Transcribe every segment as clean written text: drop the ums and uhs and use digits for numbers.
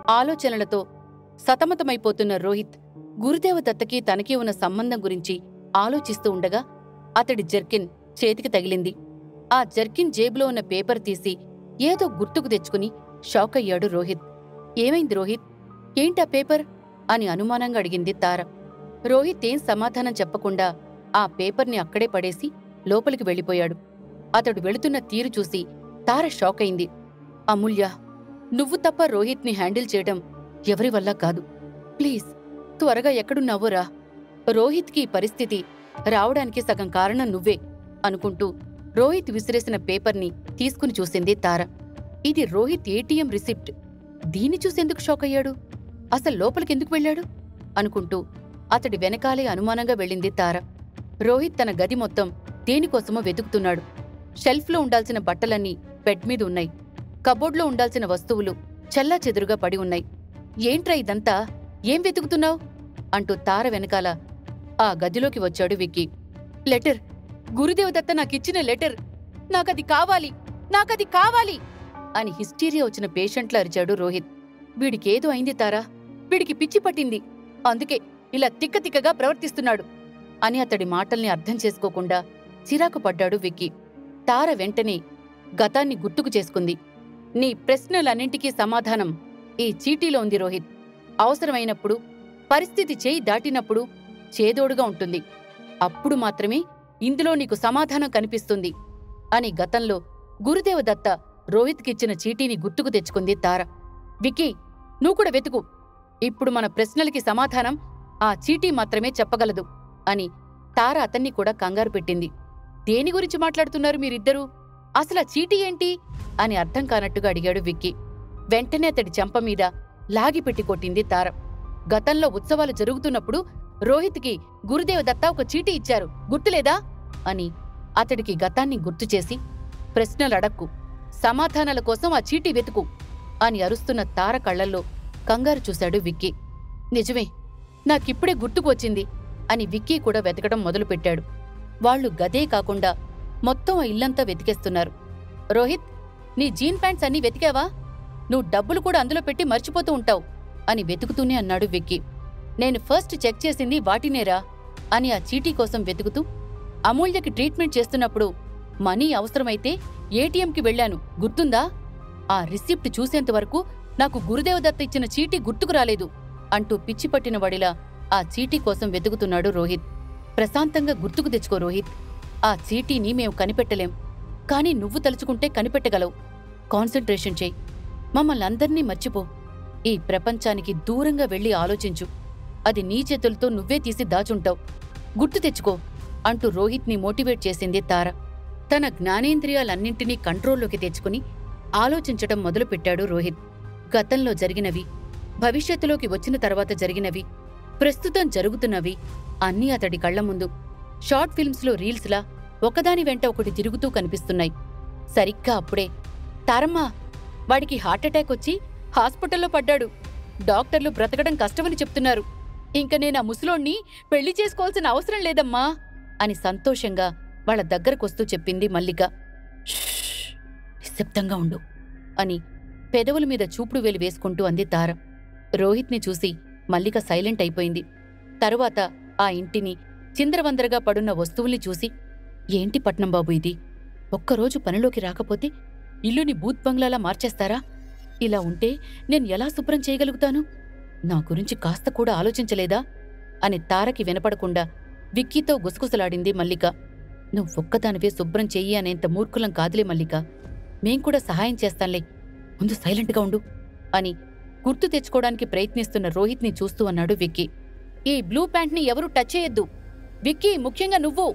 ఆలోచనలతో సతమతమైపోతున్న రోహిత్ గురుదేవదత్తకి తనకి ఉన్న సంబంధం గురించి ఆలోచిస్తూ ఉండగా అతడి జర్కిన్ చేతికి తగిలింది. ఆ జర్కిన్ జేబులో ఉన్న పేపర్ తీసి ఏదో గుర్తుకు తెచ్చుకుని షాక్ అయ్యాడు రోహిత్. ఏమైంది రోహిత్? ఏంటా పేపర్ అని అనుమానంగా అడిగింది తార. రోహిత్ ఏం సమాధానం చెప్పకుండా ఆ పేపర్ని అక్కడే పడేసి లోపలికి వెళ్ళిపోయాడు. అతడు వెళుతున్న తీరు చూసి తార షాక్ అయింది. అమూల్య, నువ్వు తప్ప రోహిత్ని హ్యాండిల్ చేయడం ఎవరి వల్ల కాదు. ప్లీజ్ త్వరగా ఎక్కడున్నావో రా. రోహిత్కి ఈ పరిస్థితి రావడానికి సగం కారణం నువ్వే అనుకుంటూ రోహిత్ విసిరేసిన పేపర్ని తీసుకుని చూసింది తార. ఇది రోహిత్ ఏటీఎం రిసిప్ట్. దీన్ని చూసేందుకు షాక్ అయ్యాడు? అసలు లోపలికెందుకు వెళ్ళాడు అనుకుంటూ అతడి వెనకాలే అనుమానంగా వెళ్ళింది తార. రోహిత్ తన గది మొత్తం దేనికోసమో వెతుకుతున్నాడు. షెల్ఫ్లో ఉండాల్సిన బట్టలన్నీ బెడ్ మీద ఉన్నాయి. కబోర్డ్లో ఉండాల్సిన వస్తువులు చెల్లాచెదురుగా పడి ఉన్నాయి. ఏంట్రా ఇదంతా? ఏం వెతుకుతున్నావు అంటూ తార వెనకాల ఆ గదిలోకి వచ్చాడు విక్కీ. లెటర్, గురుదేవదత్త నాకిచ్చిన లెటర్, నాకది కావాలి, నాకది కావాలి అని హిస్టీరియా వచ్చిన పేషెంట్లా అరిచాడు రోహిత్. వీడికేదో అయింది తారా, వీడికి పిచ్చి పట్టింది, అందుకే ఇలా తిక్కతిక్కగా ప్రవర్తిస్తున్నాడు అని అతడి మాటల్ని అర్థం చేసుకోకుండా చిరాకు పడ్డాడు విక్కీ. తార వెంటనే గతాన్ని గుర్తుకు చేసుకుంది. నీ ప్రశ్నలన్నింటికీ సమాధానం ఈ చీటీలో ఉంది రోహిత్. అవసరమైనప్పుడు, పరిస్థితి చేయి దాటినప్పుడు చేదోడుగా ఉంటుంది. అప్పుడు మాత్రమే ఇందులో నీకు సమాధానం కనిపిస్తుంది అని గతంలో గురుదేవదత్త రోహిత్కిచ్చిన చీటీని గుర్తుకు తెచ్చుకుంది తార. విక్కీ, నువ్వు కూడా వెతుకు. ఇప్పుడు మన ప్రశ్నలకి సమాధానం ఆ చీటీ మాత్రమే చెప్పగలదు అని తార అతన్ని కూడా కంగారు పెట్టింది. దేని గురించి మాట్లాడుతున్నారు మీరిద్దరూ? అసలు ఆ చీటీ ఏంటి అని అర్థం కానట్టుగా అడిగాడు విక్కీ. వెంటనే అతడి చెంప మీద లాగిపెట్టి కొట్టింది తార. గతంలో ఉత్సవాలు జరుగుతున్నప్పుడు రోహిత్కి గురుదేవదత్త ఒక చీటీ ఇచ్చారు, గుర్తులేదా అని అతడికి గతాన్ని గుర్తుచేసి, ప్రశ్నలడక్కు, సమాధానాల కోసం ఆ చీటీ వెతుకు అని అరుస్తున్న తార కళ్లల్లో కంగారు చూశాడు విక్కీ. నిజమే, నాకిప్పుడే గుర్తుకు వచ్చింది అని విక్కీ కూడా వెతకడం మొదలుపెట్టాడు. వాళ్లు గదే కాకుండా మొత్తం ఆ ఇల్లంతా వెతికేస్తున్నారు. రోహిత్, నీ జీన్ ప్యాంట్స్ అన్నీ వెతికావా? నువ్వు డబ్బులు కూడా అందులో పెట్టి మర్చిపోతూ ఉంటావు అని వెతుకుతూనే అన్నాడు విక్కీ. నేను ఫస్ట్ చెక్ చేసింది వాటినేరా అని ఆ చీటీ కోసం వెతుకుతూ, అమూల్యకి ట్రీట్మెంట్ చేస్తున్నప్పుడు మనీ అవసరమైతే ఏటీఎంకి వెళ్లాను, గుర్తుందా? ఆ రిసిప్ట్ చూసేంతవరకు నాకు గురుదేవదత్త ఇచ్చిన చీటీ గుర్తుకు రాలేదు అంటూ పిచ్చిపట్టిన వాడిలా ఆ చీటీ కోసం వెతుకుతున్నాడు రోహిత్. ప్రశాంతంగా గుర్తుకు తెచ్చుకో రోహిత్. ఆ చీటీని మేం కనిపెట్టలేం, కాని నువ్వు తలుచుకుంటే కనిపెట్టగలవు. కాన్సంట్రేషన్ చెయ్యి. మమ్మల్ని అందర్నీ మర్చిపో. ఈ ప్రపంచానికి దూరంగా వెళ్లి ఆలోచించు. అది నీ చేతులతో నువ్వే తీసి దాచుంటావు. గుర్తు తెచ్చుకో అంటూ రోహిత్ని మోటివేట్ చేసింది తార. తన జ్ఞానేంద్రియాలన్నింటినీ కంట్రోల్లోకి తెచ్చుకుని ఆలోచించటం మొదలుపెట్టాడు రోహిత్. గతంలో జరిగినవి, భవిష్యత్తులోకి వచ్చిన తర్వాత జరిగినవి, ప్రస్తుతం జరుగుతున్నవి అన్నీ అతడి కళ్ల ముందు షార్ట్ ఫిల్మ్స్లో రీల్స్లా ఒకదాని వెంట ఒకటి తిరుగుతూ కనిపిస్తున్నాయి. సరిగ్గా అప్పుడే, తారమ్మా, వాడికి హార్ట్అటాక్ వచ్చి హాస్పిటల్లో పడ్డాడు. డాక్టర్లు బ్రతకడం కష్టమని చెప్తున్నారు. ఇంక నేనా ముసలోణ్ణి పెళ్లి చేసుకోవాల్సిన అవసరం లేదమ్మా అని సంతోషంగా వాళ్ల దగ్గరకొస్తూ చెప్పింది మల్లిక. నిశ్శబ్దంగా ఉండు అని పెదవుల మీద చూపుడు వేలు వేసుకుంటూ అంది తార. రోహిత్ని చూసి మల్లిక సైలెంట్ అయిపోయింది. తరువాత ఆ ఇంటిని, చిందరవందరగా పడున్న వస్తువుల్ని చూసి, ఏంటి పట్నం బాబు ఇది? ఒక్కరోజు పనిలోకి రాకపోతే ఇల్లుని బూత్ బంగ్లాలా మార్చేస్తారా? ఇలా ఉంటే నేను ఎలా శుభ్రం చేయగలుగుతాను? నా గురించి కాస్త కూడా ఆలోచించలేదా అని తారకి వినపడకుండా విక్కీతో గుసగుసలాడింది మల్లిక. నువ్వొక్కదానివే శుభ్రం చెయ్యి అనేంత మూర్ఖులం కాదులే మల్లిక, మేం కూడా సహాయం చేస్తాంలే, ముందు సైలెంట్గా ఉండు అని గుర్తు తెచ్చుకోవడానికి ప్రయత్నిస్తున్న రోహిత్ని చూస్తూ అన్నాడు విక్కీ. ఈ బ్లూ ప్యాంట్ని ఎవరూ టచ్ చేయొద్దు, విక్కీ, ముఖ్యంగా నువ్వు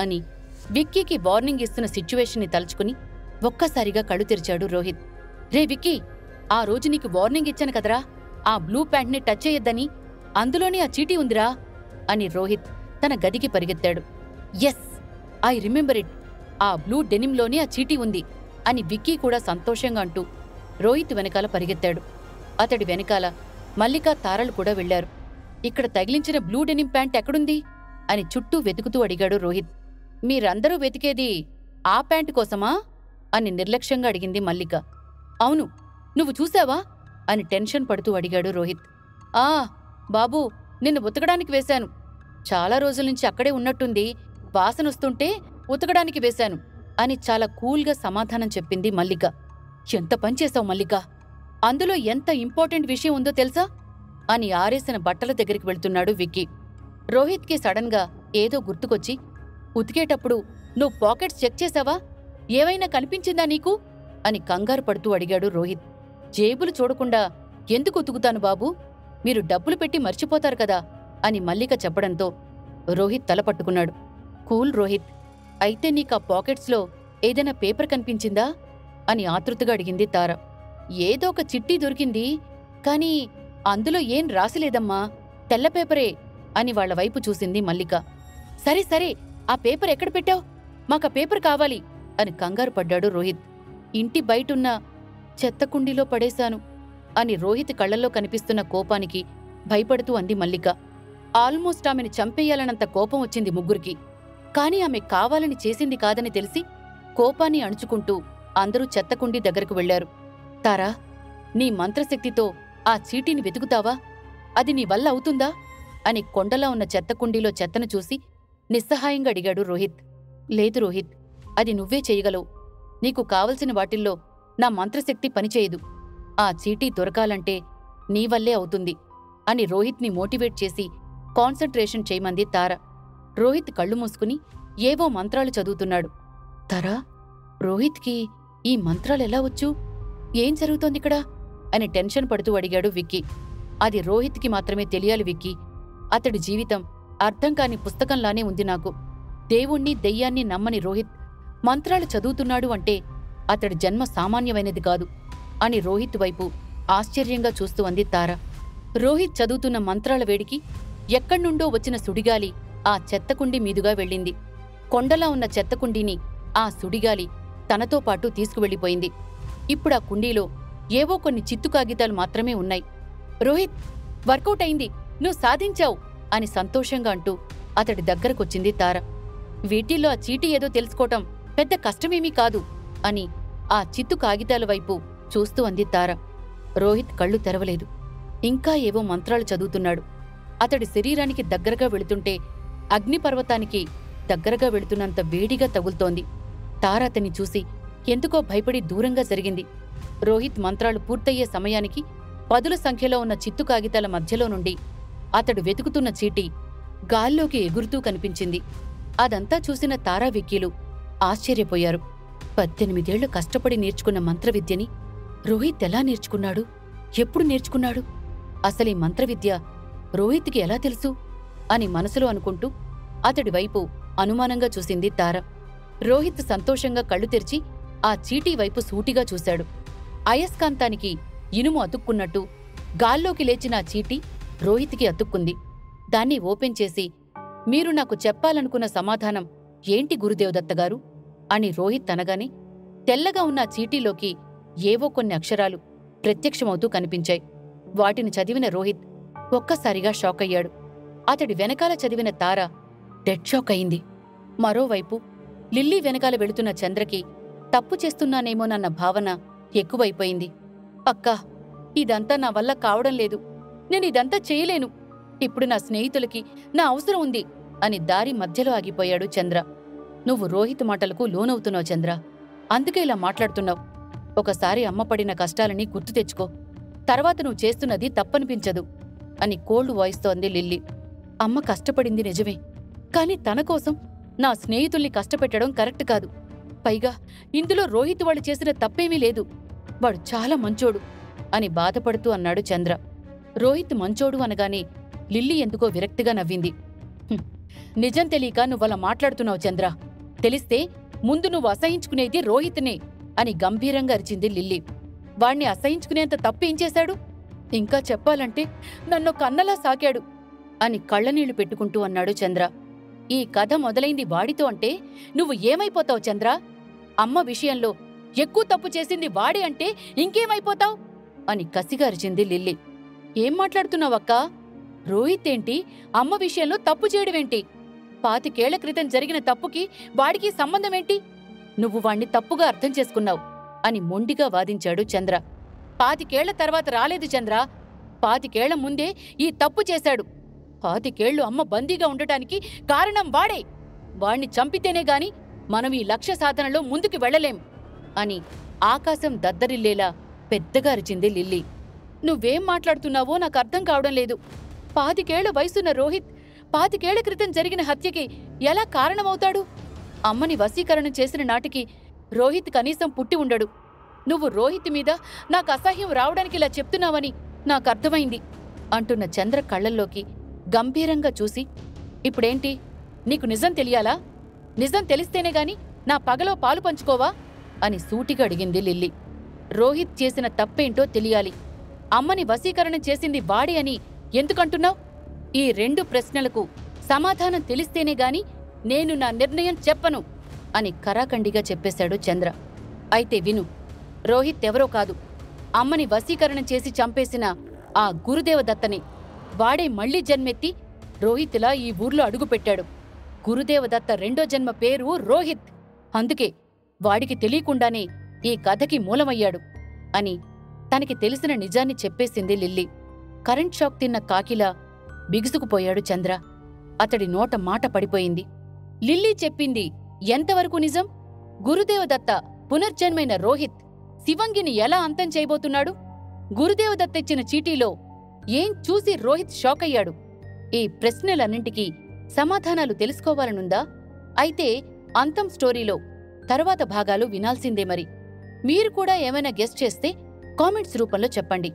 అని విక్కీకి వార్నింగ్ ఇస్తున్న సిచ్యువేషన్ని తలుచుకుని ఒక్కసారిగా కళ్ళు తెరిచాడు రోహిత్. రే విక్కీ, ఆ రోజు నీకు వార్నింగ్ ఇచ్చాను కదరా, ఆ బ్లూ ప్యాంట్ని టచ్ చేయొద్దని, అందులోనే ఆ చీటీ ఉందిరా అని రోహిత్ తన గదికి పరిగెత్తాడు. ఎస్, ఐ రిమెంబర్ ఇట్, ఆ బ్లూ డెనిమ్లోనే ఆ చీటీ ఉంది అని విక్కీ కూడా సంతోషంగా అంటూ రోహిత్ వెనకాల పరిగెత్తాడు. అతడి వెనకాల మల్లిక, తారలు కూడా వెళ్లారు. ఇక్కడ తగిలించిన బ్లూ డెనిమ్ ప్యాంట్ ఎక్కడుంది అని చుట్టూ వెతుకుతూ అడిగాడు రోహిత్. మీరందరూ వెతికేది ఆ ప్యాంటు కోసమా అని నిర్లక్ష్యంగా అడిగింది మల్లిక. అవును, నువ్వు చూశావా? అని టెన్షన్ పడుతూ అడిగాడు రోహిత్. ఆ బాబూ, నిన్ను ఉతకడానికి వేశాను. చాలా రోజులనుంచి అక్కడే ఉన్నట్టుంది. వాసనొస్తుంటే ఉతకడానికి వేశాను అని చాలా కూల్గా సమాధానం చెప్పింది మల్లిక. ఎంత పనిచేశావు మల్లిక! అందులో ఎంత ఇంపార్టెంట్ విషయం ఉందో తెలుసా అని ఆరేసిన బట్టల దగ్గరికి వెళ్తున్నాడు విక్కీ. రోహిత్కి సడన్గా ఏదో గుర్తుకొచ్చి, ఉతికేటప్పుడు నువ్వు పాకెట్స్ చెక్ చేశావా? ఏవైనా కనిపించిందా నీకు అని కంగారు పడుతూ అడిగాడు రోహిత్. జేబులు చూడకుండా ఎందుకు ఉతుకుతాను బాబూ, మీరు డబ్బులు పెట్టి మర్చిపోతారు కదా అని మల్లిక చెప్పడంతో రోహిత్ తల పట్టుకున్నాడు. కూల్ రోహిత్, అయితే నీకా పాకెట్స్లో ఏదైనా పేపర్ కనిపించిందా అని ఆతృతగా అడిగింది తార. ఏదో ఒక చిట్టి దొరికింది, కానీ అందులో ఏం రాసిలేదమ్మా, తెల్ల పేపరే అని వాళ్ల వైపు చూసింది మల్లిక. సరే సరే, ఆ పేపర్ ఎక్కడ పెట్టావ్? మాకా పేపర్ కావాలి అని కంగారు పడ్డాడు రోహిత్. ఇంటి బయటున్న చెత్తకుండీలో పడేశాను అని రోహిత్ కళ్లల్లో కనిపిస్తున్న కోపానికి భయపడుతూ అంది మల్లిక. ఆల్మోస్ట్ ఆమెను చంపేయాలనంత కోపం వచ్చింది ముగ్గురికి. కాని ఆమె కావాలని చేసింది కాదని తెలిసి కోపాన్ని అణుచుకుంటూ అందరూ చెత్తకుండీ దగ్గరకు వెళ్లారు. తారా, నీ మంత్రశక్తితో ఆ చీటీని వెతుకుతావా? అది నీ వల్ల అవుతుందా అని కొండలా ఉన్న చెత్తకుండీలో చెత్తను చూసి నిస్సహాయంగా అడిగాడు రోహిత్. లేదు రోహిత్, అది నువ్వే చెయ్యగలవు. నీకు కావలసిన వాటిల్లో నా మంత్రశక్తి పనిచేయదు. ఆ చీటీ దొరకాలంటే నీవల్లే అవుతుంది అని రోహిత్ని మోటివేట్ చేసి కాన్సంట్రేషన్ చేయమంది తార. రోహిత్ కళ్ళు మూసుకుని ఏవో మంత్రాలు చదువుతున్నాడు. తారా, రోహిత్కి ఈ మంత్రాలెలా వచ్చు? ఏం జరుగుతోందిక్కడ అని టెన్షన్ పడుతూ అడిగాడు విక్కీ. అది రోహిత్కి మాత్రమే తెలియాలి విక్కీ. అతడి జీవితం అర్థం కాని పుస్తకంలానే ఉంది నాకు. దేవుణ్ణి దెయ్యాన్ని నమ్మని రోహిత్ మంత్రాలు చదువుతున్నాడు అంటే అతడి జన్మ సామాన్యమైనది కాదు అని రోహిత్ వైపు ఆశ్చర్యంగా చూస్తూ అంది తార. రోహిత్ చదువుతున్న మంత్రాల వేడికి ఎక్కడ్నుండో వచ్చిన సుడిగాలి ఆ చెత్తకుండీ మీదుగా వెళ్ళింది. కొండలా ఉన్న చెత్తకుండీని ఆ సుడిగాలి తనతో పాటు తీసుకువెళ్ళిపోయింది. ఇప్పుడా కుండీలో ఏవో కొన్ని చిత్తు కాగితాలు మాత్రమే ఉన్నాయి. రోహిత్, వర్కౌట్ అయింది, నువ్వు సాధించావు అని సంతోషంగా అంటూ అతడి దగ్గరకొచ్చింది తార. వీటిల్లో ఆ చీటీ ఏదో తెలుసుకోవటం పెద్ద కష్టమేమీ కాదు అని ఆ చిత్తు కాగితాల వైపు చూస్తూ అంది తార. రోహిత్ కళ్ళు తెరవలేదు. ఇంకా ఏవో మంత్రాలు చదువుతున్నాడు. అతడి శరీరానికి దగ్గరగా వెళుతుంటే అగ్నిపర్వతానికి దగ్గరగా వెళుతున్నంత వేడిగా తగులుతోంది. తార అతన్ని చూసి ఎందుకో భయపడి దూరంగా జరిగింది. రోహిత్ మంత్రాలు పూర్తయ్యే సమయానికి పదుల సంఖ్యలో ఉన్న చిత్తు కాగితాల మధ్యలో నుండి అతడు వెతుకుతున్న చీటీ గాల్లోకి ఎగురుతూ కనిపించింది. అదంతా చూసిన తారా విక్కీలు ఆశ్చర్యపోయారు. 18 ఏళ్లు కష్టపడి నేర్చుకున్న మంత్రవిద్యని రోహిత్ ఎలా నేర్చుకున్నాడు? ఎప్పుడు నేర్చుకున్నాడు? అసలీ మంత్రవిద్య రోహిత్కి ఎలా తెలుసు అని మనసులో అనుకుంటూ అతడి వైపు అనుమానంగా చూసింది తార. రోహిత్ సంతోషంగా కళ్ళు తెరిచి ఆ చీటీ వైపు సూటిగా చూశాడు. అయస్కాంతానికి ఇనుము అతుక్కున్నట్టు గాల్లోకి లేచిన ఆ చీటీ రోహిత్కి అతుక్కుంది. దాన్ని ఓపెన్ చేసి, మీరు నాకు చెప్పాలనుకున్న సమాధానం ఏంటి గురుదేవదత్తగారు అని రోహిత్ అనగానే తెల్లగా ఉన్న చీటీలోకి ఏవో కొన్ని అక్షరాలు ప్రత్యక్షమవుతూ కనిపించాయి. వాటిని చదివిన రోహిత్ ఒక్కసారిగా షాకయ్యాడు. అతడి వెనకాల చదివిన తార డెడ్ షాక్ అయింది. మరోవైపు లిల్లీ వెనకాల వెళుతున్న చంద్రకి తప్పు చేస్తున్నానేమోనన్న భావన ఎక్కువైపోయింది. అక్కా, ఇదంతా నా వల్ల కావడం లేదు. నేనిదంతా చేయలేను. ఇప్పుడు నా స్నేహితులకి నా అవసరం ఉంది అని దారి మధ్యలో ఆగిపోయాడు చంద్ర. నువ్వు రోహిత్ మాటలకు లోనవుతున్నావు చంద్ర, అందుకే ఇలా మాట్లాడుతున్నావు. ఒకసారి అమ్మ పడిన కష్టాలని గుర్తు తెచ్చుకో. తర్వాత నువ్వు చేస్తున్నది తప్పనిపించదు అని కోల్డ్ వాయిస్తో అంది లిల్లీ. అమ్మ కష్టపడింది నిజమే, కాని తన కోసం నా స్నేహితుల్ని కష్టపెట్టడం కరెక్ట్ కాదు. పైగా ఇందులో రోహిత్ వాళ్ళు చేసిన తప్పేమీ లేదు. వాడు చాలా మంచోడు అని బాధపడుతూ అన్నాడు చంద్ర. రోహిత్ మంచోడు అనగానే లిల్లీ ఎందుకో విరక్తిగా నవ్వింది. నిజం తెలియక నువ్వలా మాట్లాడుతున్నావు చంద్ర. తెలిస్తే ముందు నువ్వు అసహించుకునేది రోహిత్నే అని గంభీరంగా అరిచింది లిల్లీ. వాణ్ణి అసహించుకునేంత తప్పేం చేశాడు? ఇంకా చెప్పాలంటే నన్నొక అన్నలా సాకాడు అని కళ్ళనీళ్లు పెట్టుకుంటూ అన్నాడు చంద్ర. ఈ కథ మొదలైంది వాడితో అంటే నువ్వు ఏమైపోతావు చంద్ర? అమ్మ విషయంలో ఎక్కువ తప్పు చేసింది వాడే అంటే ఇంకేమైపోతావు అని కసిగా అరిచింది లిల్లీ. ఏం మాట్లాడుతున్నావక్కా? రోహిత్ ఏంటి అమ్మ విషయంలో తప్పు చేయడమేంటి? 25 ఏళ్ల క్రితం జరిగిన తప్పుకి వాడికి సంబంధమేంటి? నువ్వు వాణ్ణి తప్పుగా అర్థం చేసుకున్నావు అని మొండిగా వాదించాడు చంద్ర. పాతికేళ్ల తర్వాత రాలేదు చంద్ర. పాతికేళ్ల ముందే ఈ తప్పు చేశాడు. పాతికేళ్లు అమ్మ బందీగా ఉండటానికి కారణం వాడే. వాణ్ణి చంపితేనే గాని మనం ఈ లక్ష్య సాధనలో ముందుకు వెళ్లలేం అని ఆకాశం దద్దరిల్లేలా పెద్దగా అరిచింది లిల్లీ. నువ్వేం మాట్లాడుతున్నావో నాకర్థం కావడం లేదు. 25 వయసున్న రోహిత్ 25 క్రితం జరిగిన హత్యకి ఎలా కారణమవుతాడు? అమ్మని వశీకరణం చేసిన నాటికి రోహిత్ కనీసం పుట్టి ఉండడు. నువ్వు రోహిత్ మీద నాకు అసహ్యం రావడానికి ఇలా చెప్తున్నావని నాకర్థమైంది అంటున్న చంద్ర కళ్లల్లోకి గంభీరంగా చూసి, ఇప్పుడేంటి, నీకు నిజం తెలియాలా? నిజం తెలిస్తేనే గాని నా పగలో పాలు పంచుకోవా అని సూటిగా అడిగింది లిల్లీ. రోహిత్ చేసిన తప్పేంటో తెలియాలి. అమ్మని వశీకరణం చేసింది వాడే అని ఎందుకంటున్నావు? ఈ 2 ప్రశ్నలకు సమాధానం తెలిస్తేనే గాని నేను నా నిర్ణయం చెప్పను అని కరాఖండిగా చెప్పేశాడు చంద్ర. అయితే విను, రోహిత్ ఎవరో కాదు, అమ్మని వశీకరణం చేసి చంపేసిన ఆ గురుదేవదత్తనే. వాడే మళ్లీ జన్మెత్తి రోహిత్లా ఈ ఊర్లో అడుగుపెట్టాడు. గురుదేవదత్త రెండో జన్మ పేరు రోహిత్. అందుకే వాడికి తెలియకుండానే ఈ కథకి మూలమయ్యాడు అని తనకి తెలిసిన నిజాన్ని చెప్పేసింది లిల్లీ. కరెంట్ షాక్ తిన్న కాకిలా బిగుసుకుపోయాడు చంద్ర. అతడి నోట మాట పడిపోయింది. లిల్లీ చెప్పింది ఎంతవరకు నిజం? గురుదేవదత్త పునర్జన్మైన రోహిత్ శివంగిని ఎలా అంతం చేయబోతున్నాడు? గురుదేవదత్తిచ్చిన చీటీలో ఏం చూసి రోహిత్ షాకయ్యాడు? ఈ ప్రశ్నలన్నింటికీ సమాధానాలు తెలుసుకోవాలనుందా? అయితే అంతం స్టోరీలో తరువాత భాగాలు వినాల్సిందే మరి. మీరు కూడా ఏమైనా గెస్ చేస్తే కామెంట్స్ రూపంలో చెప్పండి.